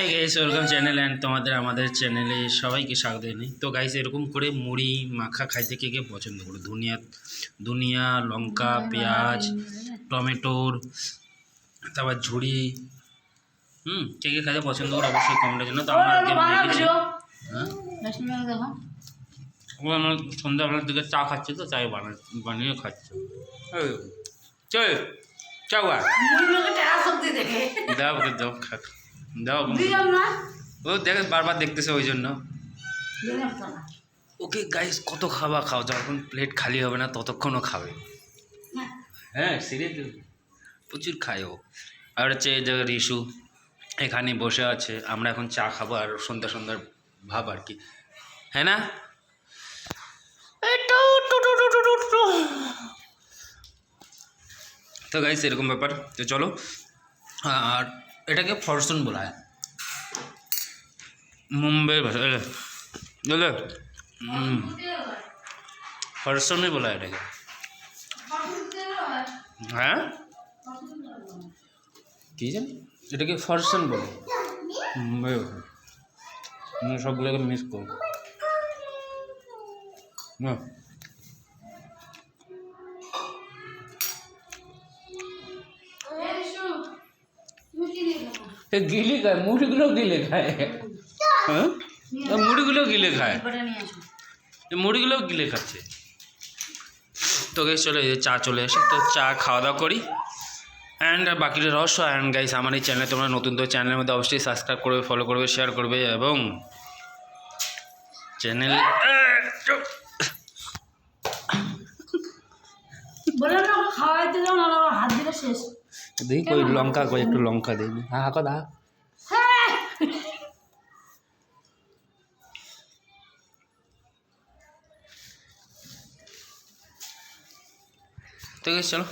এই guys welcome channel and তোমাদের আমাদের চ্যানেলে সবাইকে স্বাগত জানাই। তো গাইস এরকম করে মুড়ি মাখা খাইতে কে কে পছন্দ করে? ধনিয়া লঙ্কা পেঁয়াজ টমেটোর তারপর ঝুড়ি কে কে খাইতে পছন্দ করে অবশ্যই কমেন্টের জন্য। তো আমরা আজকে মেখেছি। হ্যাঁ আমরা সন্ধ্যাবেলার দিকে চা খাচ্ছি, তো চাই বানিয়ে খাচ্ছি। চল চাও দাও দাও খা দাও। ও দেখে বারবার দেখতেছে ওই জন্য। ওকে গাইস কত খাওয়া খাও, যখন প্লেট খালি হবে না ততক্ষণও খাবে। হ্যাঁ সিরিয়াসলি প্রচুর খায় ও। আর হচ্ছে এই জায়গায় রিশু এখানে বসে আছে, আমরা এখন চা খাবো আর সন্ধ্যার ভাব আর কি, হ্যাঁ না? তো গাইস এরকম ব্যাপার। তো চলো, আর এটাকে ফরচুন বলা হয় মুম্বাইয়ের ভাষা, বুঝলে? ফরচুনই বলা হয় এটাকে। হ্যাঁ কী জানি এটাকে ফরচুন বলে মুম্বাই সবগুলোকে মিস করো না। গিলে খায় মুড়িগুলো, গিলে খায়। হ্যাঁ মুড়িগুলো গিলে খায়, মুড়িগুলো গিলে খাচ্ছে। তো গাইস চলে চা চলে এসে, তো চা খাওয়া দাওয়া করি অ্যান্ড বাকিটা রহস্য। অ্যান্ড গাইস আমার এই চ্যানেলে তোমরা নতুন, তো চ্যানেলের মধ্যে অবশ্যই সাবস্ক্রাইব করবে, ফলো করবে, শেয়ার করবে এবং চ্যানেল দেখি কই লঙ্কা, কই একটু লঙ্কা দিই। হ্যাঁ হাঁকো দা। তো চলো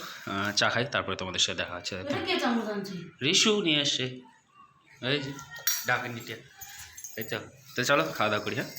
চা খাই, তারপরে তোমাদের সাথে দেখা হচ্ছে। রিশু নিয়ে এসছে, এই যে ডাকে নিতে। এই তো চলো খাওয়া দাওয়া করি। হ্যাঁ।